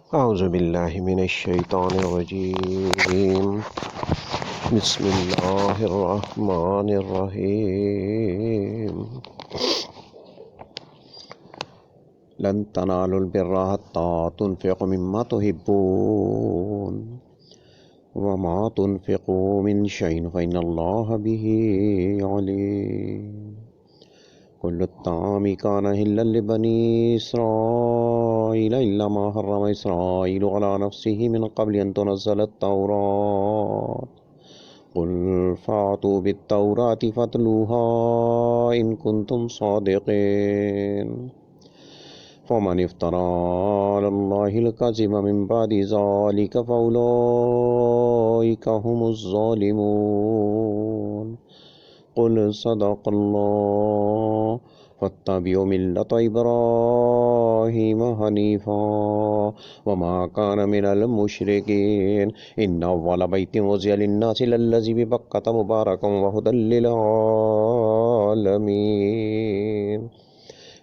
أعوذ بالله من الشيطان الرجيم. بسم الله الرحمن الرحيم. لن تنالوا البر حتى تنفقوا مما تحبون وما تنفقوا من شيء فإن الله به عليم. كل الطعام كان حلا لبني إسرائيل إلا ما حرم إسرائيل على نفسه من قبل أن تنزل التوراة. قل فأتوا بالتوراة فاتلوها إن كنتم صادقين. فمن افترى على الله الكذب من بعد ذلك فأولئك هم الظالمون. قل صدق الله. فاتبعوا ملة إبراهيم حنيفا وما كان من المشركين. إن أول بيت وضع للناس للذي ببكة مباركا وهدى للعالمين.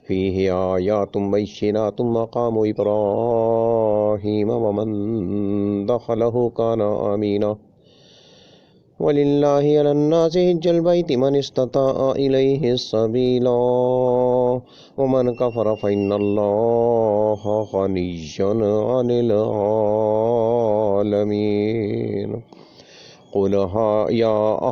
فيه آيات بينات مقام إبراهيم ومن دخله كان آمينا. ولله على الناس حج البيت من استطاع إليه سبيلا ومن كفر فإن الله غني عن العالمين. قل يا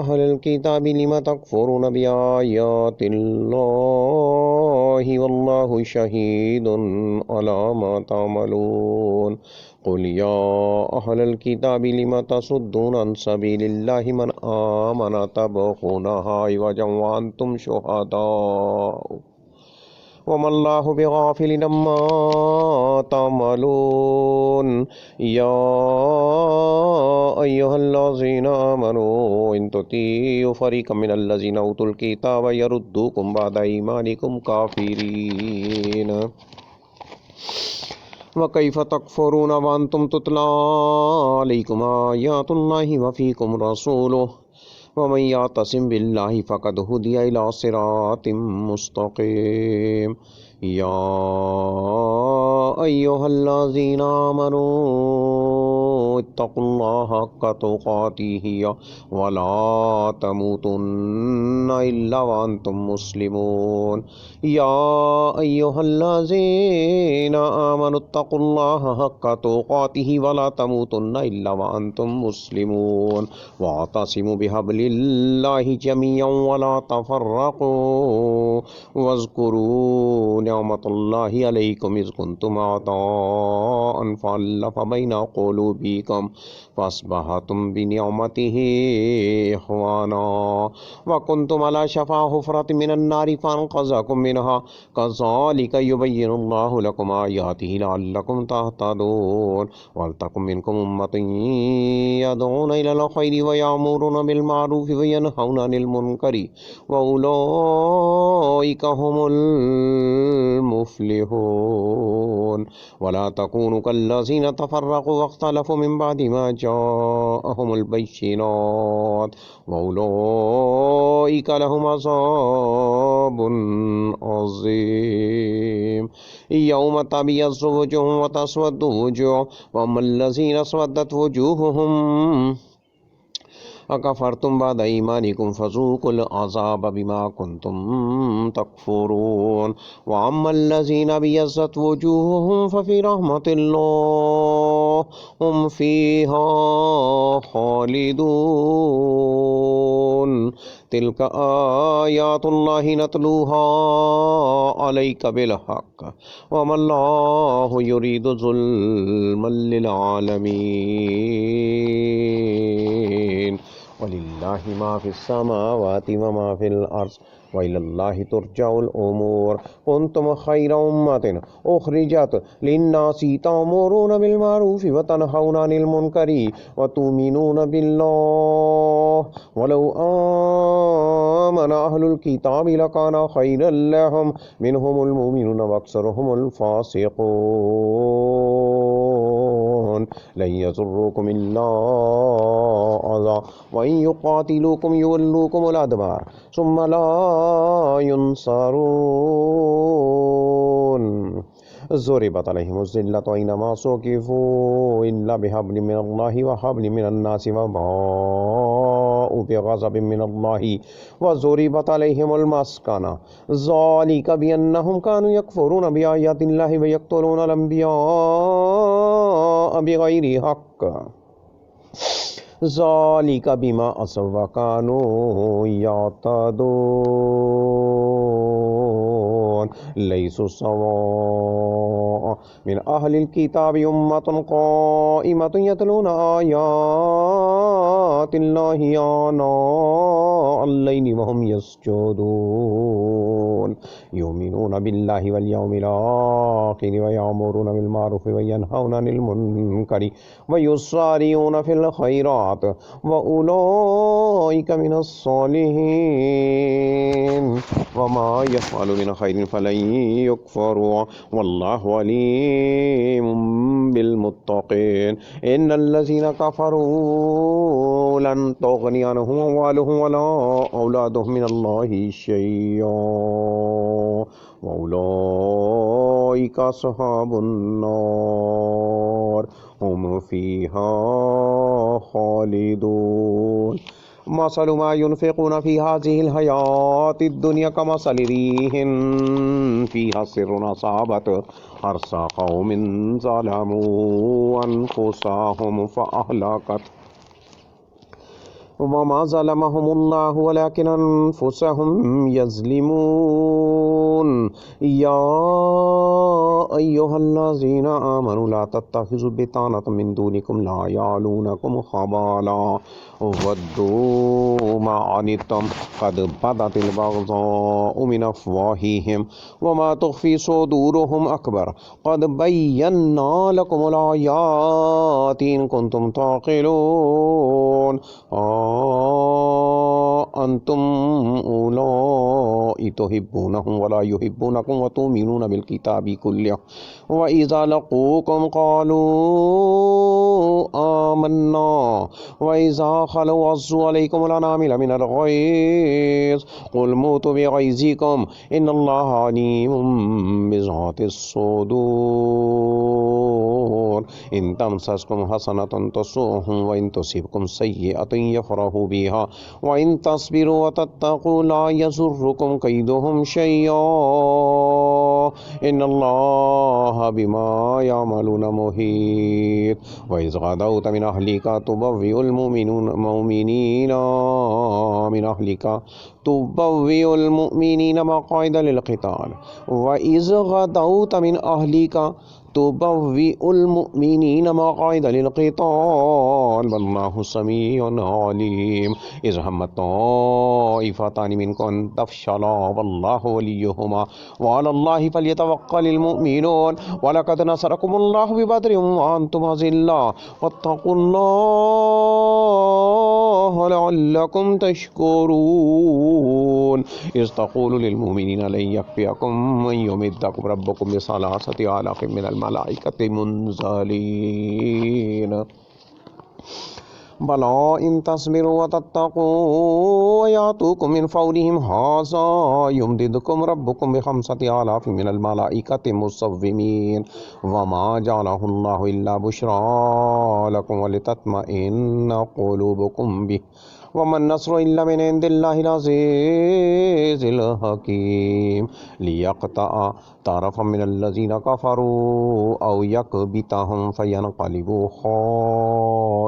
أهل الكتاب لم تكفرون بآيات الله والله شهيد على ما تعملون. قل يا أهل الكتاب لم تصدون عن سبيل الله من آمن تبغونها عوجا وأنتم شهداء وما الله بغافل عما تعملون. يا أيها الذين آمنوا إن تطيعوا فريقا من الذين أوتوا الكتاب يردوكم بعد إيمانكم كافرين. وكيف تكفرون وأنتم تتلى عليكم آيات الله وفيكم رسوله ومن يعتصم بالله فقد هدي إلى صراط مستقيم. يا أيها الذين آمنوا اتقوا الله حق تقاته ولا تموتن إلا وأنتم مسلمون. يا أيها الذين آمنوا اتقوا الله حق تقاته ولا تموتن إلا وأنتم مسلمون. واعتصموا بحبل الله جميعا ولا تفرقوا واذكروا نعمة الله عليكم إذ كنتم أعداء فألف بين قلوبكم فأصبحتم بنعمته إخوانا وكنتم على شفا حفرة من النار فأنقذكم منها. كذلك يبين الله لكم آياته لعلكم تهتدون. ولتكن منكم أمة يدعون إلى الخير ويأمرون بالمعروف وينهون عن المنكر وأولئك هم المفلحون. ولا تكونوا كالذين تفرقوا واختلفوا من بعد ما جاءهم البينات وأولئك لهم عذاب عظيم. يوم تبيض وجوه وتسود وجوه وأما الذين اسودت وجوههم أكفرتم بعد إيمانكم فذوقوا العذاب بما كنتم تكفرون. وأما الذين ابيضت وجوههم ففي رحمة الله هم فيها خالدون. تلك آيات الله نتلوها عليك بالحق وما الله يريد ظلما للعالمين. ولله ما في السماوات وما في الأرض وإلى الله ترجع الأمور. كنتم خير أمة أخرجت للناس تأمرون بالمعروف وتنهون عن المنكر وتؤمنون بالله. ولو آمن أهل الكتاب لكان خيرا لهم منهم المؤمنون وأكثرهم الفاسقون. لن يضركم إلا أذى وإن يقاتلوكم يولوكم الأدبار ثم لا ينصرون. ضربت عليهم الذلة أينما ثقفوا إلا بحبل من الله وحبل من الناس وباءوا بغضب من الله وضربت عليهم المسكنة ذلك بأنهم كانوا يكفرون بآيات الله ويقتلون الأنبياء بغير حق ذلك بما عصوا وكانوا يعتدون ليسوا سواء من أهل الكتاب أمة قائمة يتلون آيات الله آناء الليل وهم يسجدون يؤمنون بالله واليوم الآخر ويأمرون بالمعروف وينهون عن المنكر ويسارعون في الخيرات وأولئك من الصالحين وما يفعل من خير فلن يكفروا والله عليم بالمتقين إن الذين كفروا لن تغني عنهم أموالهم ولا أولادهم من الله شيئا وأولئك أصحاب النار هم فيها خالدون مثل ما ينفقون في هذه الحياة الدنيا كمثل ريح فيها سر أصابت حرث قوم ظلموا أنفسهم فأهلكت وما ظلمهم الله ولكن أنفسهم يظلمون يا أيها الذين آمنوا لا تتخذوا بطانة من دونكم لا يعلونكم خبالا ودوا ما عنتم قد بدت البغضاء من أفواههم وما تخفي صدورهم أكبر قد بينا لكم الآيات إن كنتم تعقلون أنتم أولئك تحبونهم ولا يحبونكم وتؤمنون بالكتاب كله وإذا لقوكم قالوا آمنا وإذا خلوا عضوا عليكم الأنامل من الغيظ قل موتوا بغيظكم إن الله عليم بذات الصدور إن تمسسكم حسنة تسؤهم وإن تصبكم سيئة يفرحوا بها وإن تصبروا وتتقوا لا يضركم كيدهم شيئا إن الله بما يعملون محيط وإذ غدوت من أهلك تبوئ المؤمنين مقاعد للقتال وإذ غدوت من أهلك تبوئ المؤمنين مقاعد للقتال والله سميع عليم إذ همت طائفتان منكم أن تفشلا والله وليهما وعلى الله فليتوكل المؤمنون ولقد نصركم الله ببدر وأنتم أذلة واتقوا الله لعلكم تشكرون إذ تقول للمؤمنين لن يكفيكم أن يمدكم ربكم بثلاثة آلاف من الملائكة منزلين بلى إن تصبروا وتتقوا ويأتوكم من فورهم هذا يمددكم ربكم بخمسة آلاف من الملائكة مسومين وما جعله الله إلا بشرى لكم ولتطمئن قلوبكم به وما النصر إلا من عند الله العزيز الحكيم ليقطع طرفا من الذين كفروا أو يكبتهم فينقلبوا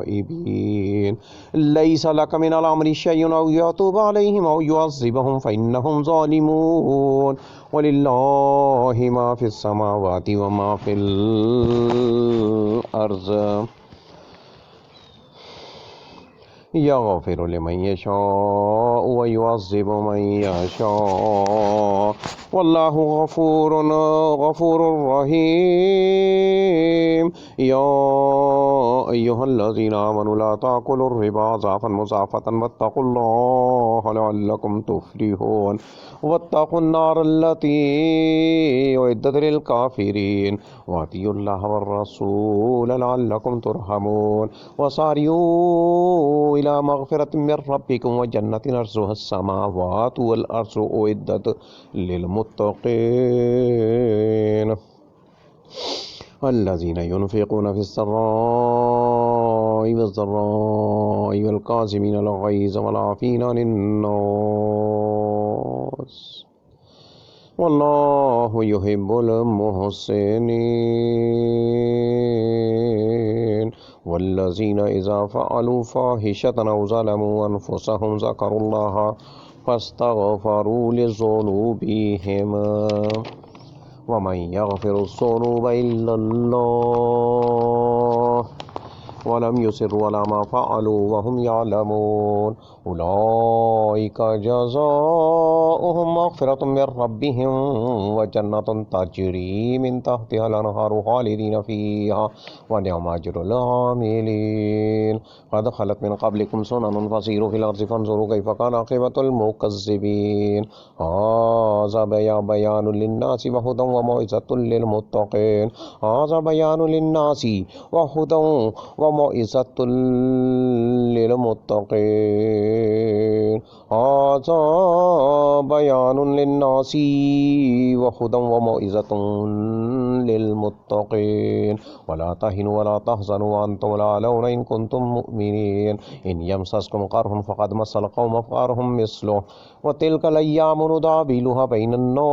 خائبين ليس لك من الأمر شيء أو يتوب عليهم أو يعذبهم فإنهم ظالمون ولله ما في السماوات وما في الأرض يغفر لمن يشاء ويعذب من يشاء والله غفور رحيم يا أيها الذين آمنوا لا تأكلوا الربا ضعفا مضاعفة واتقوا الله لعلكم تفلحون واتقوا النار التي أعدت للكافرين وأطيعوا الله والرسول لعلكم ترحمون وسارعوا إلى مغفرة من ربكم وجنة عرضها السماوات والأرض أعدت للمتقين الذين ينفقون في السراء والضراء والكاظمين الغيظ والعافين عن الناس والله يحب المحسنين والذين إذا فعلوا فاحشة أو ظلموا أنفسهم ذكروا الله فاستغفروا لذنوبهم ومن يغفر الذنوب إلا الله ولم يصروا على ما فعلوا وهم يعلمون أولئك جزاؤهم مغفرة من ربهم وجنة تجري من تحتها الأنهار خالدين فيها ونعم أجر العاملين قد خلت من قبلكم سنن فسيروا في الأرض فانظروا كيف كان عاقبة المكذبين هذا بيان للناس وهدى وموعظة للمتقين هذا بيان للناس وهدى وموعظة للمتقين هذا بيان للناس وهدى وموعظة للمتقين ولا تهنوا ولا تحزنوا وأنتم الأعلون إن كنتم مؤمنين إن يمسسكم قرح فقد مس القوم قرح مثله وتلك الأيام نداولها بين الناس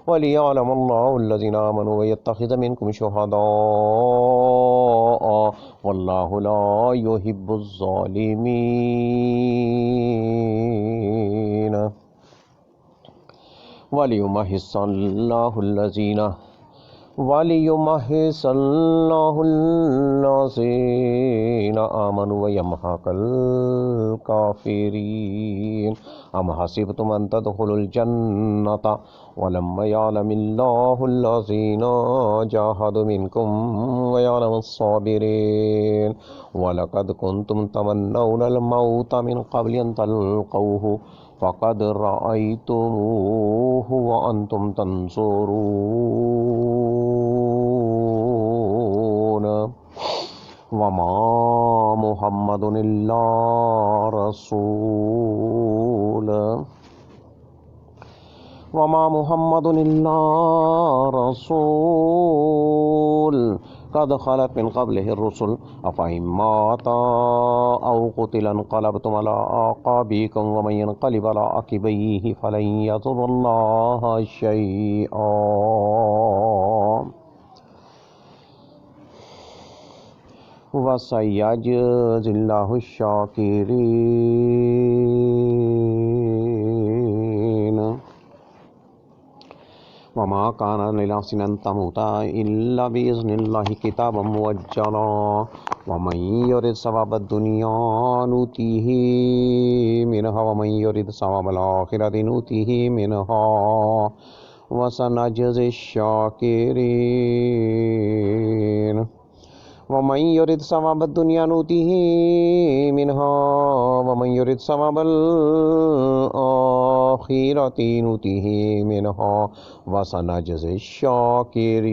وليعلم الله الذين آمنوا ويتخذ منكم شهداء والله لا يحب الظالمين وليمحص الله الذين آمنوا ويمحق الكافرين أم حسبتم أن تدخلوا الجنة ولما يعلم الله الذين جاهدوا منكم ويعلم الصابرين ولقد كنتم تمنون الموت من قبل أن تلقوه فقد رأيتموه وأنتم تنظرون وما محمد إلا رسول قد خلت من قبله الرسل أفإن مات أو قتل انقلبتم على أعقابكم ومن ينقلب على عقبيه فلن يضر الله شيئا وسيجزي الله الشاكرين وما كان لنفس أن تموت إلا بإذن الله كتابا مؤجلا ومن يرد ثواب الدنيا نؤتيه منها ومن يرد ثواب الآخرة نؤتيه منها وسنجزي الشاكرين ومن يرد ثواب الدنيا نؤتيه منها ومن يرد ثواب الآخرة نؤتيه منها وسنجزي الشاكرين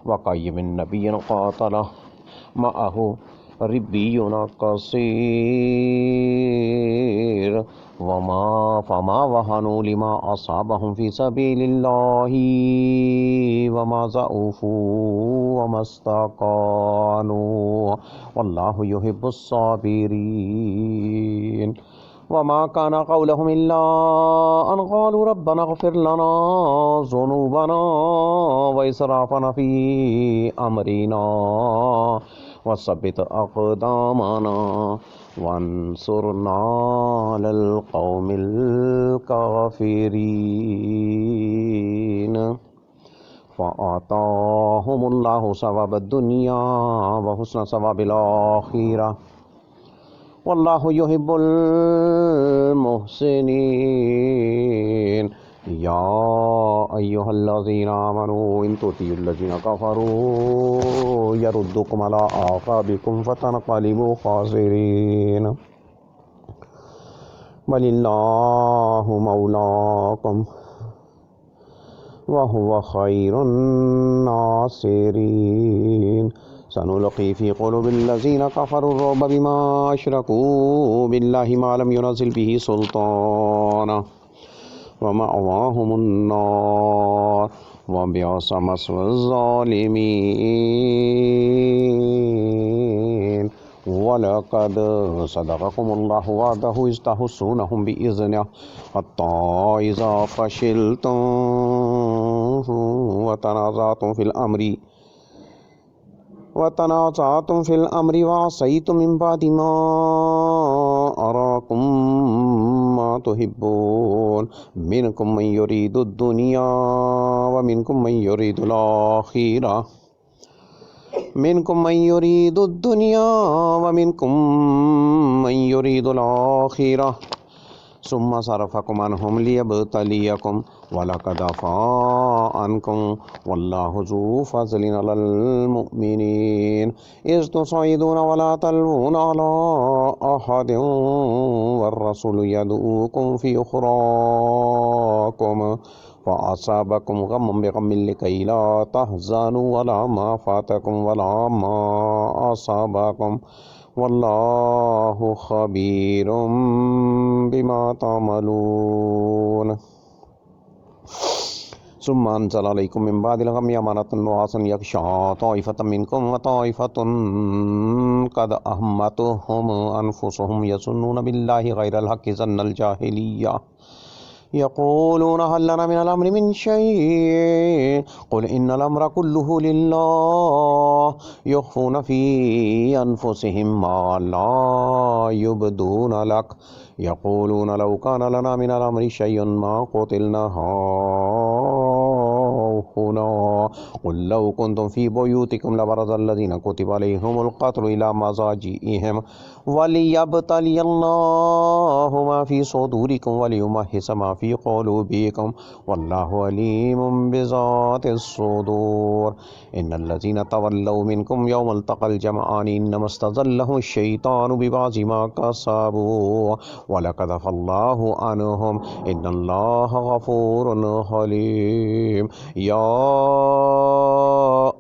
وكأي من نبي قاتل معه ربيون كثير فما وهنوا لما أصابهم في سبيل الله وما ضعفوا وما استكانوا والله يحب الصابرين وما كان قولهم إلا أن قالوا ربنا اغفر لنا ذنوبنا وإسرافنا في أمرنا وثبت أقدامنا وانصرنا على القوم الكافرين فآتاهم الله ثواب الدنيا وحسن ثواب الآخرة والله يحب المحسنين يا أيها الذين آمنوا إن تطيعوا الذين كفروا يردوكم على أعقابكم فتنقلبوا خاسرين بل الله مولاكم وهو خير الناصرين سنلقي في قلوب الذين كفروا الرعب بما أشركوا بالله ما لم ينزل به سلطانا ومأواهم النار وبئس مثوى الظالمين وَلَقَدْ صَدَقَكُمُ اللَّهُ وَعْدَهُ إِذْ تَحُسُّونَهُم بِإِذْنِهِ حَتَّىٰ إِذَا فَشِلْتُمْ وتنازعتم في الأمر وعصيتم من بعد ما أراكم ما تحبون منكم من يريد الدنيا ومنكم من يريد الآخرة ثم صرفكم عنهم ليبتليكم ولقد عفا عنكم والله ذو فضل على المؤمنين إذ تصعدون ولا تلوون على أحد والرسول يدعوكم في أخراكم فأصابكم غم بغم لكي لا تحزنوا ولا ما فاتكم ولا ما أصابكم والله خبير بما تعملون ثم أنزل عليكم من بعد الغم أمانة نعاسا يغشى طائفة منكم وطائفة قد أهمتهم أنفسهم يظنون بالله غير الحق ظن الجاهلية يقولون هل لنا من الأمر من شيء قل إن الأمر كله لله يخفون في أنفسهم ما لا يبدون لك يقولون لو كان لنا من الأمر شيء ما قتلنا هنا قل لو كنتم في بيوتكم لبرز الذين كتب عليهم القتل إلى مضاجعهم وليبتلي الله ما في صدوركم وليمحص ما في قلوبكم والله عليم بذات الصدور إن الذين تولوا منكم يوم التقى الجمعان إنما استزلهم الشيطان ببعض ما كسبوا ولقد عفا الله عنهم إن الله غفور حليم يا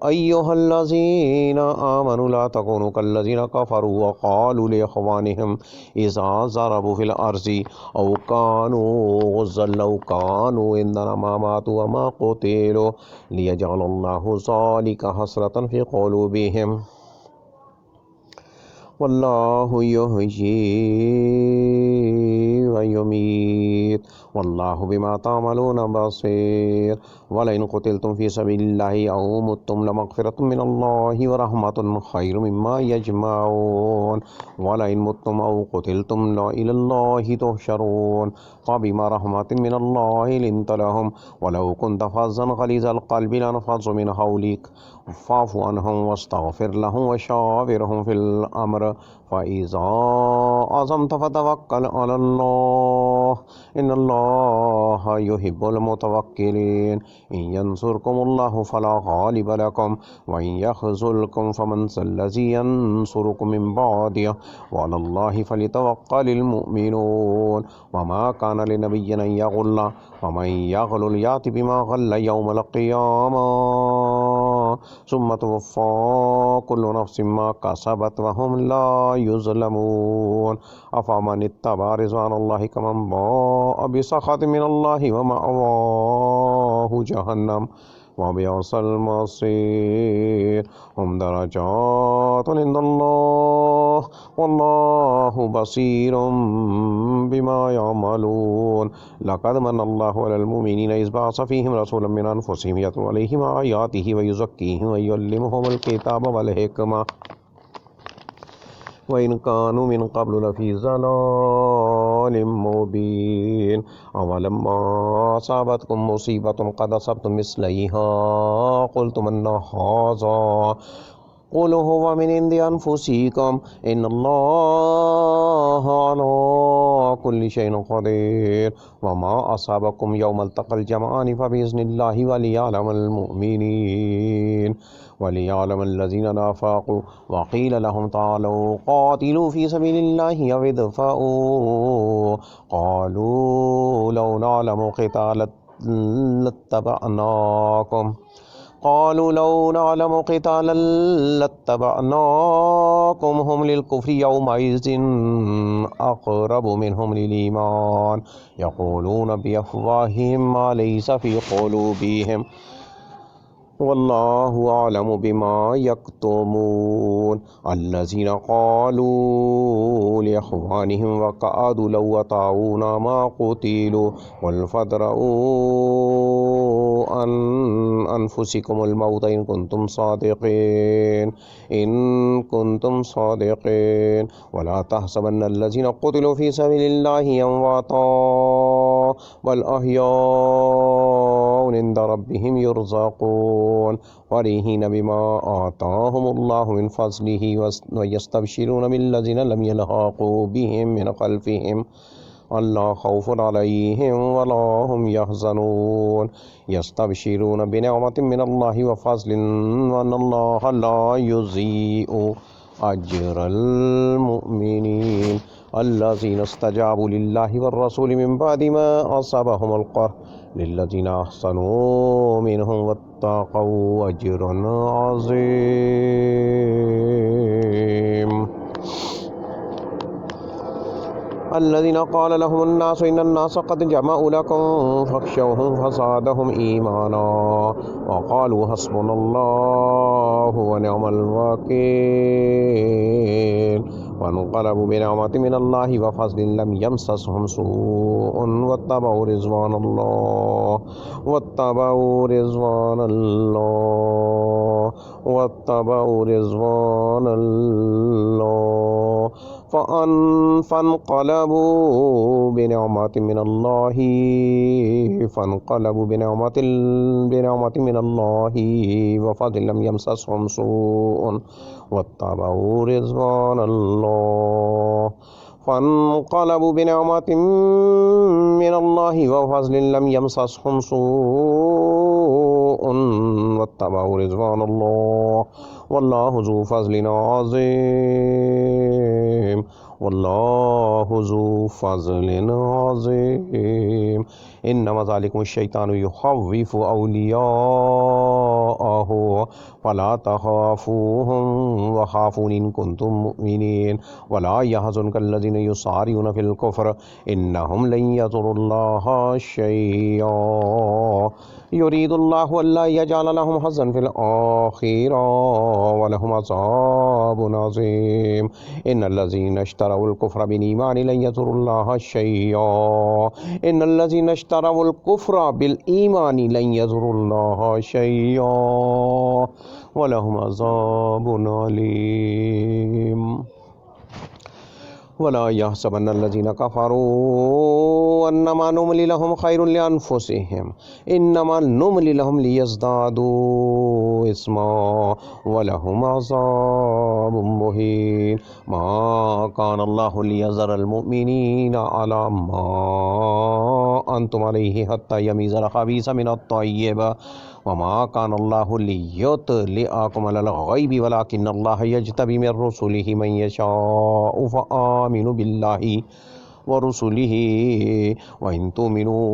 أيها الذين آمنوا لا تكونوا كالذين كفروا وقالوا لإخوانهم إذا ضربوا في الأرض أو كانوا غزا لو كانوا عندنا ما ماتوا وما قتلوا ليجعل الله ذلك حسرة في قلوبهم والله يحيي ويميت والله بما تعملون بصير ولئن قتلتم في سبيل الله أو متم لمغفرة من الله ورحمة خير مما يجمعون ولئن متم أو قتلتم لا إلى الله تحشرون فبما رحمة من الله لنت لهم ولو كنت فظا غليظ القلب لانفضوا من حولك فاعف عنهم واستغفر لهم وشاورهم في الأمر فإذا عزمت فتوكل على الله إن الله يحب المتوكلين إن ينصركم الله فلا غالب لكم وإن يخذلكم فمن ذا الذي ينصركم من بعده وعلى الله فليتوكل المؤمنون وما كان لنبي أن يغل ومن يغل يأت بما غل يوم القيامة ثم توفى كل نفس ما كسبت وهم لا يظلمون أفمن اتبع رضوان الله كمن باء بسخط من الله ومأواه جهنم وبئس المصير هم درجات عند الله والله بصير بما يعملون لقد من الله على المؤمنين إذ بعث فيهم رسولا من أنفسهم يتلو عليهم آياته ويزكيهم ويعلمهم الكتاب والحكمة وإن كانوا من قبل لفي ضلال مبين أولما أصابتكم مصيبة قد أصبتم مثليها قلتم أن هذا قل هو من عند أنفسكم إن الله على كل شيء قدير وما أصابكم يوم التقى الجمعان فبإذن الله وليعلم المؤمنين وليعلم الذين نافقوا وقيل لهم تعالوا قاتلوا في سبيل الله أو ادفعوا قالوا لو نعلم قتالا لاتبعناكم قالوا لو نعلم قتالا لاتبعناكم هم للكفر يومئذ أقرب منهم للإيمان يقولون بأفواههم ما ليس في قلوبهم والله أعلم بما يكتمون الذين قالوا لإخوانهم وقعدوا لو أطاعونا ما قتلوا قل فادرءوا عن أنفسكم الموت إن كنتم صادقين ولا تحسبن الذين قتلوا في سبيل الله أمواتا بل أحياء عند ربهم يرزقون فرحين بما آتاهم الله من فضله ويستبشرون بالذين لم يلحقوا بهم من خلفهم ألا خوف عليهم ولا هم يحزنون يستبشرون بنعمة من الله وفضل وأن الله لا يضيع أجر المؤمنين الذين استجابوا لله والرسول من بعد ما أصابهم القرح للذين أحسنوا منهم واتقوا أجر عظيم الذين قال لهم الناس إن الناس قد جمعوا لكم فاخشوهم فزادهم إيمانا وقالوا حسبنا الله ونعم الوكيل وانقلبوا بنعمة من الله وفضل لم يمسسهم سوء واتبعوا رضوان الله فانقلبوا بنعمة من الله وفضل لم يمسسهم سوء واتبعوا رضوان الله فانقلبوا بنعمة من الله وفضل لم يمسسهم سوء واتبعوا رضوان الله والله ذو فضل عظيم إنما ذلكم الشيطان يخوف أولياءه فلا تخافوهم وخافون إن كنتم مؤمنين ولا يحزنك الذين يسارعون في الكفر إنهم لن يضروا الله شيئا يريد الله ألا يجعل لهم حظا في الآخرة ولهم عذاب عظيم إن الذين اشتروا الكفر بالإيمان لن يضروا الله شيئا ولهم عذاب عليم ولا يحسبن الذين كفروا أنما نملي لهم خير لأنفسهم إنما نملي لهم ليزدادوا إثما ولهم عذاب مهين ما كان الله ليذر المؤمنين على ما أنتم عليه حتى يميز الخبيث من الطيب وما كان الله ليطلعكم على الغيب ولكن الله يجتبي من رسله من يشاء فآمنوا بالله ورسله وإن تؤمنوا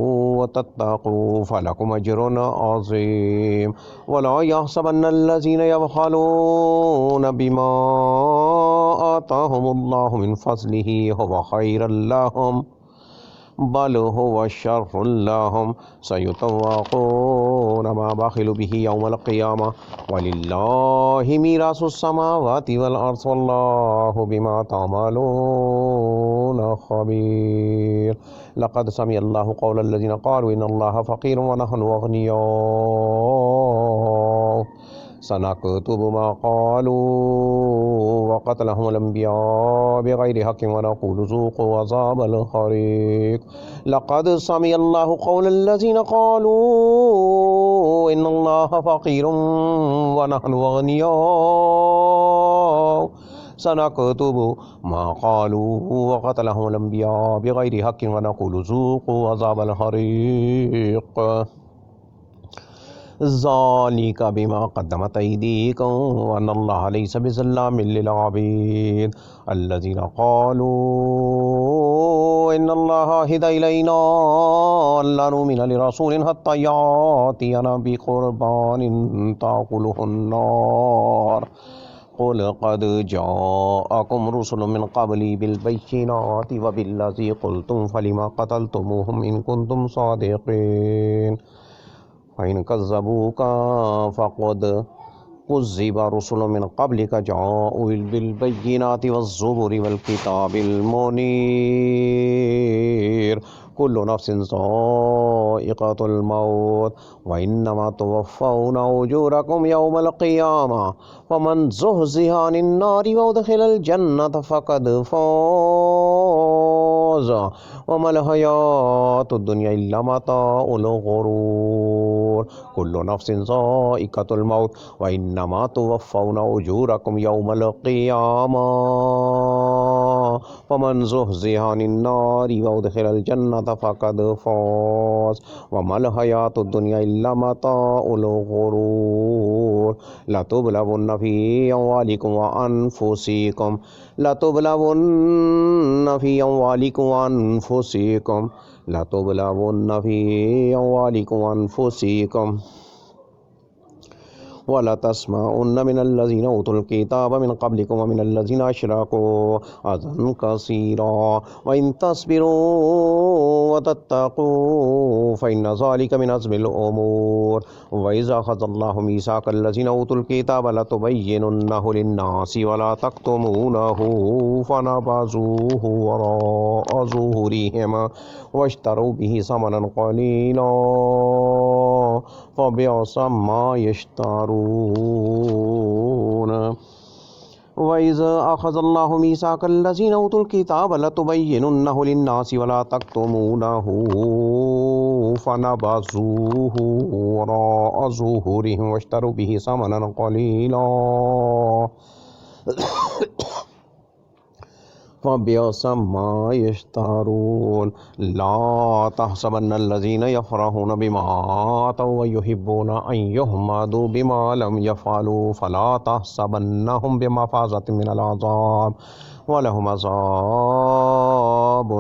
وتتقوا فلكم أجر عظيم ولا يحسبن الذين يبخلون بما آتاهم الله من فضله هو خيرا لهم بل هو شر لهم سيطوقون ما بخلوا به يوم القيامة ولله ميراث السماوات والأرض والله بما تعملون خبير لقد سمع الله قول الذين قالوا إن الله فقير ونحن أغنياء سنكتب ما قالوا وقتلهم الأنبياء بغير حق ونقول ذوقوا عذاب الحريق لقد سمع الله قول الذين قالوا إن الله فقير ونحن أغنياء سنكتب ما قالوا وقتلهم الأنبياء بغير حق ونقول ذوقوا عذاب الحريق ذالک بما قدمت ایدیکم وان اللہ لیس بظلام للعبید الذین قالوا ان اللہ ہدی الینا لا نؤمن لرسول حتی یاتینا بقربان تاکلہ النار قل قد جاءکم رسل من قبلی بالبینات وبالذی قلتم فلما قتلتموہم ان کنتم صادقین فإن كذبوك فقد كذب رسل من قبلك جاءوا بالبينات والزبر والكتاب المنير كل نفس ذائقة الموت وإنما توفون أجوركم يوم القيامة فمن زحزح عن النار وأدخل الجنة فقد فاز وما الحياة الدنيا إلا متاع الغرور كل نفس ذائقة الموت وإنما توفون أجوركم يوم القيامة فمن زحزح عن النار وأدخل الجنة فقد فاز وما الحياة الدنيا إلا متاع الغرور لتبلون في أموالكم وأنفسكم لتبلون في أموالكم وأنفسكم لتبلون في أموالكم وأنفسكم وَلَتَسْمَعُنَّ مِنَ الَّذِينَ أُوتُوا الْكِتَابَ مِنْ قَبْلِكُمْ وَمِنَ الَّذِينَ أَشْرَكُوا أَذًى كَثِيرًا وَإِنْ تَصْبِرُوا وَتَتَّقُوا فَإِنَّ ذَلِكَ مِنْ عَزْمِ الْأُمُورِ وَإِذَا أَخَذَ اللَّهُ مِيثَاقَ الَّذِينَ أُوتُوا الْكِتَابَ لَتُبَيِّنُنَّهُ لِلنَّاسِ وَلَا تَكْتُمُونَهُ فَنَبَذُوهُ وَرَاءَ ظُهُورِهِمْ وَاشْتَرَوْا بِهِ ثَمَنًا قَلِيلًا فَبِئْسَ مَا يشترون وَإِذَا أَخَذَ اللَّهُ مِيثَاقَ الَّذِينَ أُوتُوا الْكِتَابَ لَتُبَيِّنُنَّهُ لِلنَّاسِ وَلَا تَكْتُمُونَهُ فَنَبَذُوهُ وَرَاءَ ظُهُورِهِمْ وَاشْتَرَوْا بِهِ ثَمَنًا قَلِيلًا فبئس ما يشترون لا تحسبن الذين يفرحون بما آتوا ويحبون أن يحمدوا بما لم يفعلوا فلا تحسبنهم بمفازة من العذاب ولهم عذاب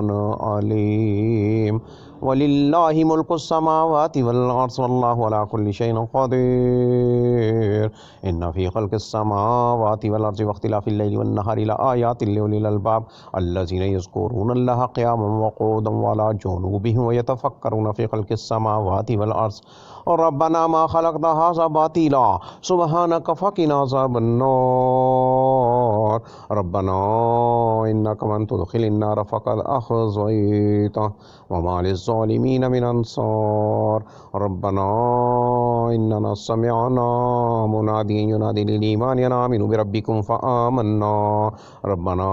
أليم وَلِلَّهِ مُلْكُ السَّمَاوَاتِ وَالْأَرْضِ وَاللَّهُ عَلَى كُلِّ شَيْءٍ قَدِيرٌ إِنَّ فِي خَلْقِ السَّمَاوَاتِ وَالْأَرْضِ وَاخْتِلَافِ اللَّيْلِ وَالنَّهَارِ لَآيَاتٍ لِأُولِي الْأَلْبَابِ الَّذِينَ يَذْكُرُونَ اللَّهَ قِيَامًا وَقُعُودًا وَعَلَى جُنُوبِهِمْ وَيَتَفَكَّرُونَ فِي خَلْقِ السَّمَاوَاتِ وَالْأَرْضِ رَبَّنَا مَا خَلَقْتَ هَذَا بَاطِلًا سُبْحَانَكَ فَقِنَا عَذَابَ النَّارِ رَبَّنَا إِنَّكَ مَن تُدْخِلِ النَّارَ فَقَدْ أَخْزَيْتَهُ وما للظالمين من أنصار ربنا إننا سمعنا مناديا ينادي للإيمان أن آمنوا بربكم فآمنا ربنا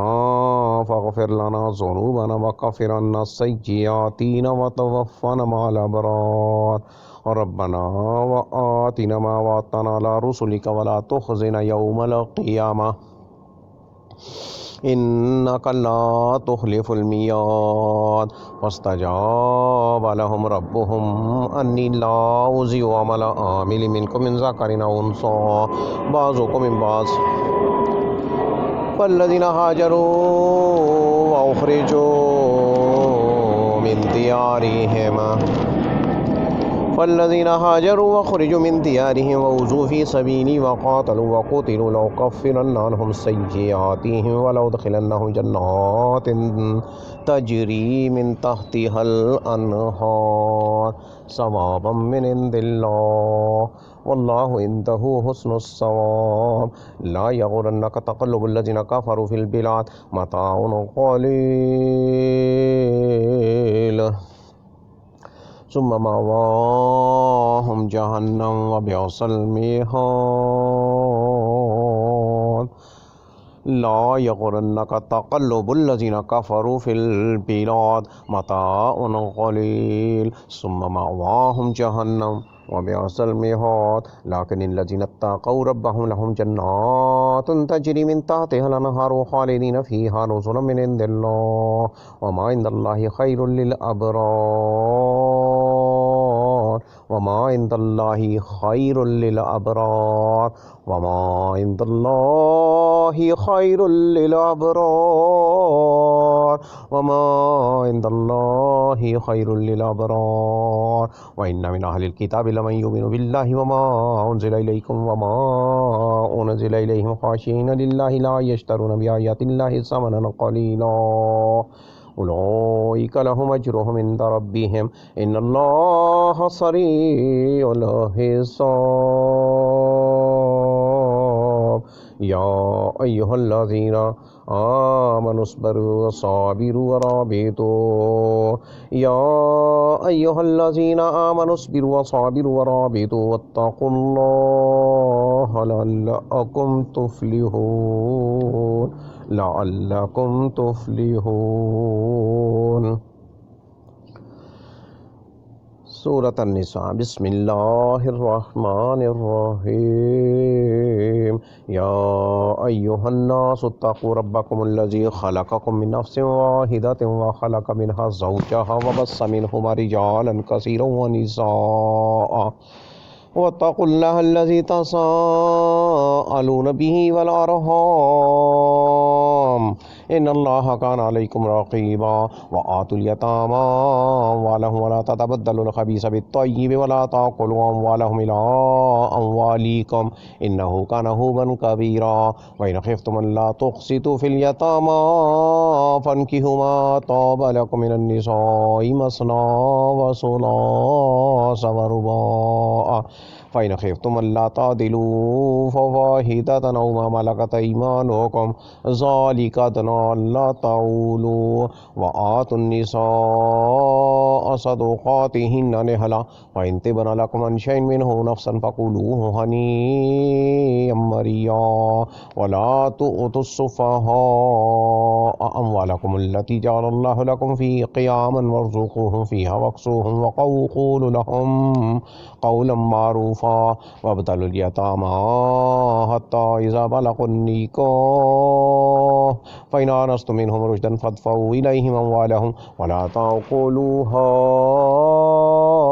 فاغفر لنا ذنوبنا وكفر عنا سيئاتنا وتوفنا مع الأبرار ربنا وآتنا ما وعدتنا على رسلك ولا تخزنا يوم القيامة إنك لا تخلف الميعاد فاستجاب لهم ربهم أني لا أضيع عمل عامل منكم من ذكر أو أنثى بعضكم من بعض فالذين هاجروا وأخرجوا من ديارهم وخرجوا من ديارهم وأوذوا في سبيلي وقاتلوا وقتلوا لأكفرن عنهم سيئاتهم ولأدخلنهم جنات تجري من تحتها الأنهار ثوابا من عند الله والله عنده حسن الثواب لا يغرنك تقلب الذين كفروا في البلاد متاع قليل ثم مأواهم جهنم وبئس المهاد لا يغرنك تقلب الذين كفروا في البلاد متاع قليل ثم مأواهم جهنم وبئس المهاد لكن الذين اتقوا ربهم لهم جنات تجري من تحتها الأنهار خالدين فيها نزلا من عند الله وما عند الله خير للأبرار وما عند الله خير للأبرار وما عند الله خير للأبرار وما عند الله خير للأبرار وإن من أهل الكتاب لمن يؤمن بالله وما أنزل إليكم وما أنزل إليهم خاشعين لله لا يشترون بآيات الله ثمنا قليلا أولئك لهم أجرهم عند ربهم إن الله سريع الحساب يا أيها الذين آمنوا اصبروا وصابروا ورابطوا يا أيها الذين آمنوا اصبروا وصابروا ورابطوا واتقوا الله لعلكم تفلحون. سورة النساء. بسم الله الرحمن الرحيم. يا أيها الناس اتقوا ربكم الذي خلقكم من نفس واحدة وخلق منها زوجها وبث منهما رجالا كثيرا ونساء واتقوا الله الذي تساءلون به والأرحام إن الله كان عليكم رقيبا وآتوا اليتامى أموالهم ولا تتبدلوا الخبيث بالطيب ولا تأكلوا أموالهم إلى أموالكم إنه كان حوبا كبيرا وإن خفتم ألا تقسطوا في اليتامى فانكحوا ما طاب لكم من النساء مثنى وثلاث ورباع فإن خفتم ألا تعدلوا فواحدة أو ما ملكت أيمانكم ذلك أدنى ألا تعولوا وآتوا النساء صدقاتهن نحلا وإن طبن لكم عن شيء منه نفسا فكلوه هنيئا مريئا ولا تؤتوا السفهاء أموالكم التي جعل الله لكم في قياما وارزقوهم فيها واكسوهم وقولوا لهم قولا معروفا وابتلوا اليتامى حتى إذا بلغوا النكاح فإن آنستم منهم رشدا فادفعوا إليهم أموالهم ولا تأكلوها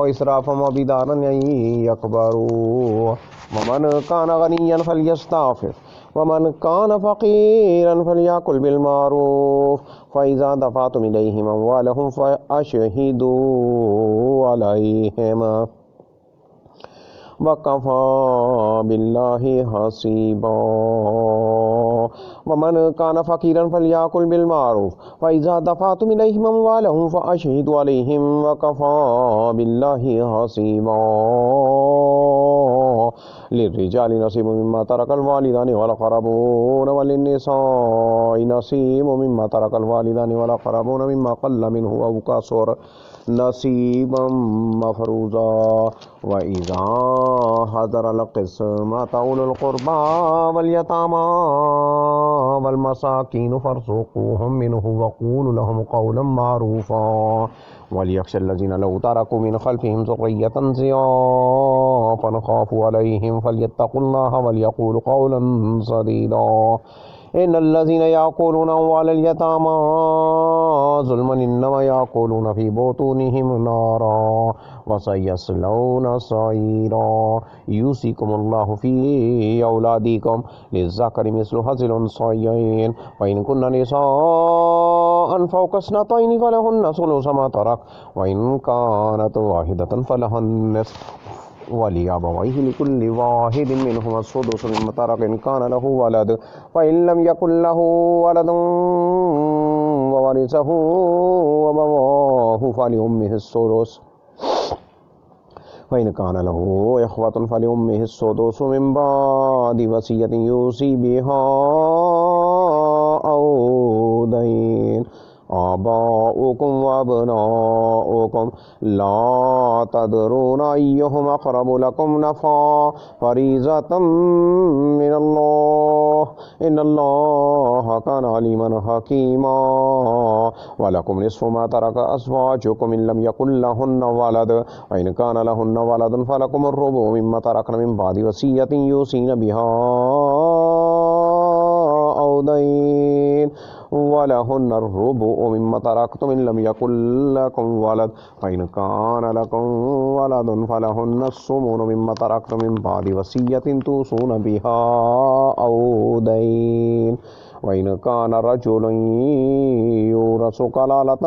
إسرافا وبدارا أن يكبروا ومن كان غنيا فليستعفف ومن كان فقيرا فليأكل بالمعروف فإذا دفعتم إليهم أموالهم فأشهدوا عليهم وكفى بالله حسيبا ومن كان فقيرا فليأكل بالمعروف فإذا دفعتم إليهم أموالهم فأشهدوا عليهم وكفى بالله حسيبا للرجال نصيب مما ترك الوالدان والأقربون وللنساء نصيب مما ترك الوالدان والأقربون مما قل منه أو كثر نصيبا مفروضا وإذا حضر القسمة أولو القربى واليتامى والمساكين فارزقوهم منه وقولوا لهم قولا معروفا وليخشى الذين لو تركوا من خلفهم ذرية ضعافا خافوا عليهم فليتقوا الله وليقولوا قولا سديدا إن الذين يأكلون أموال اليتامى ظلما إنما يأكلون في بطونهم نارا وسيصلون سعيرا يوصيكم الله في أولادكم للذكر مثل حظ الأنثيين وإن كن نساء فوق اثنتين فلهن ثلث ما ترك وإن كانت واحدة فلها النصف ولأبويه لكل واحد منهما السدس مما ترك إن كان له ولد فإن لم يكن له ولد وورثه أبواه فلأمه السدس فإن كان له إخوة فلأمه السدس من بعد وصية يوصي بها أو دين آباؤكم وأبناؤكم لا تدرون أيهم أقرب لكم نفعا فريضة من الله إن الله كان عليما حكيما ولكم نصف ما ترك أزواجكم إن لم يكن لهن ولد وإن كان لهن ولد فلكم الربع مما تركن من بعد وصية يوصين بها أو دين الوالدين ولهن الربع مما تركتم إن لم يكن لكم ولد فإن كان لكم ولد فلهن الثمن مما تركتم من بعد وصية توصون بها أو دين وإن كان رجل يورث كلالة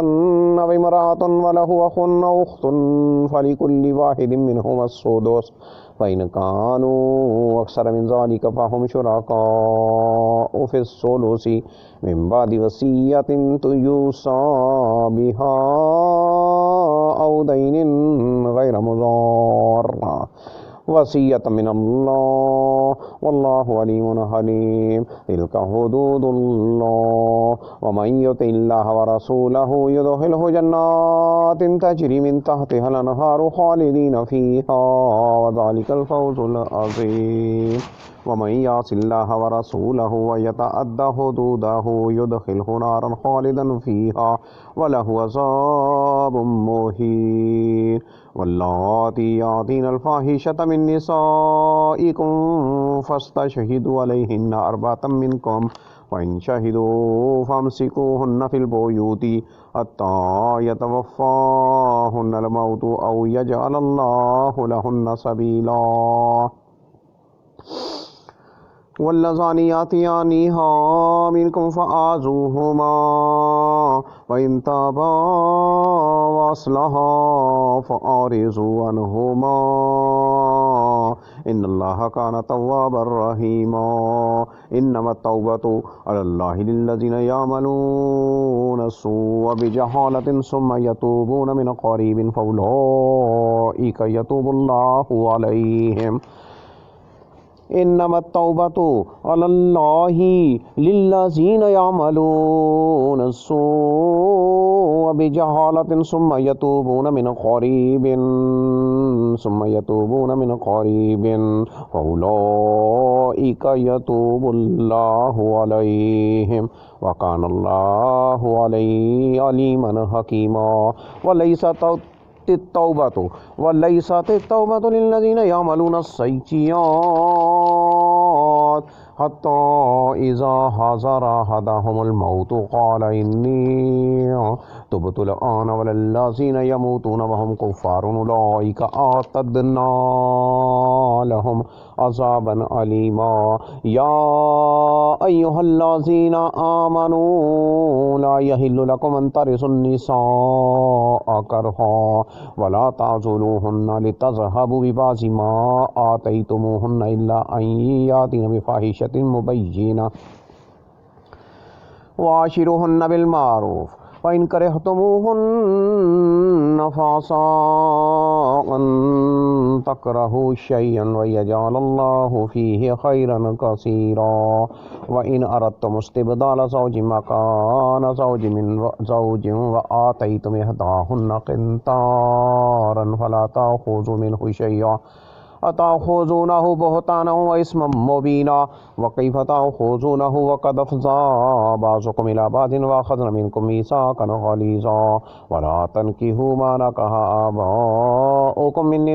أو امرأة وله أخ أو أخت فلكل واحد منهما السدس فإن كانوا أكثر من ذلك فهم شركاء في الثلث من بعد وصية يوصى بها أو دين غير مضار وصية من الله والله عليم حليم تلك حدود الله ومن يطع الله ورسوله يدخله جنات تجري من تحتها الأنهار خالدين فيها وذلك الفوز العظيم ومن يعص الله ورسوله ويتعد حدوده يدخله نارا خالدا فيها وله عذاب مهين واللاتي يأتين الفاحشة من نسائكم فاستشهدوا عليهن أربعة منكم وإن شهدوا فامسكوهن في البيوت حتى يتوفاهن الموت أو يجعل الله لهن سبيلا واللذان يأتيانها منكم فآذوهما وإن تابا وأصلحا فأعرضوا عنهما إن الله كان توابا رحيما إنما التوبة على الله للذين يعملون السوء بجهالة ثم يتوبون من قريب فأولئك يتوب الله عليهم إنما التوبة على الله للذين يعملون السوء بجهالة ثم يتوبون من قريب فأولئك يتوب الله عليهم وكان الله عليما حكيما وليست التوبة للذين يعملون السيئات حتى إذا حضر أحدهم الموت قال إني تبت الآن ولا الذين يموتون وهم كفار أولئك أعتدنا لهم عذابا أليما يا أيها الذين آمنوا لا يحل لكم أن ترثوا النساء كرها ولا تعضلوهن لتذهبوا ببعض ما آتيتموهن إلا أن يأتين بفاحشة مبينة وعاشروهن بالمعروف وإن كرهتموهن فعسى أن تكرهوا شيئا ويجعل الله فيه خيرا كثيرا وإن أردتم استبدال زوج مكان زوج وآتيتم إحداهن قنطارا فلا تأخذوا منه شيئا أتأخذونه بهتانا وإثما مبينا وكيف تأخذونه وقد أفضى بعضكم إلى بعض وأخذن منكم ميثاقا غليظا ولا تنكحوا ما نكح آباؤكم من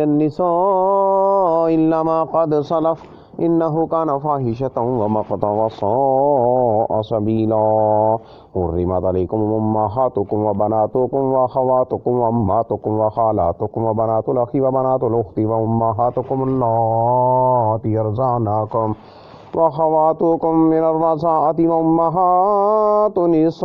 النساء إلا ما قد سلف إنه كان فاحشة ومقتا وساء سبيلا حرمت عليكم أمهاتكم وبناتكم وأخواتكم وأمهاتكم وخالاتكم وبنات الأخ وبنات الأخت وأمهاتكم اللاتي أرضعنكم وأخواتكم من الرضاعة وأمهات نسائكم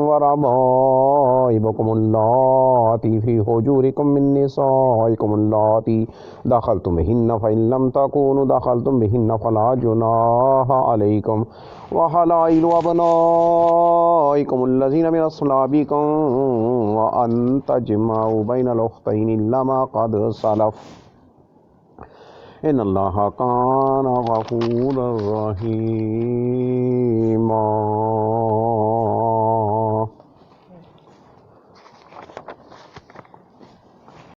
وربائبكم اللاتي في حجوركم من نسائكم اللاتي دخلتم بهن فإن لم تكونوا دخلتم بهن فلا جناح عليكم وحلائل أبنائكم الذين من أصلابكم وأن تجمعوا بين الأختين إلا ما قد سلف إن الله كان غفورا رحيما.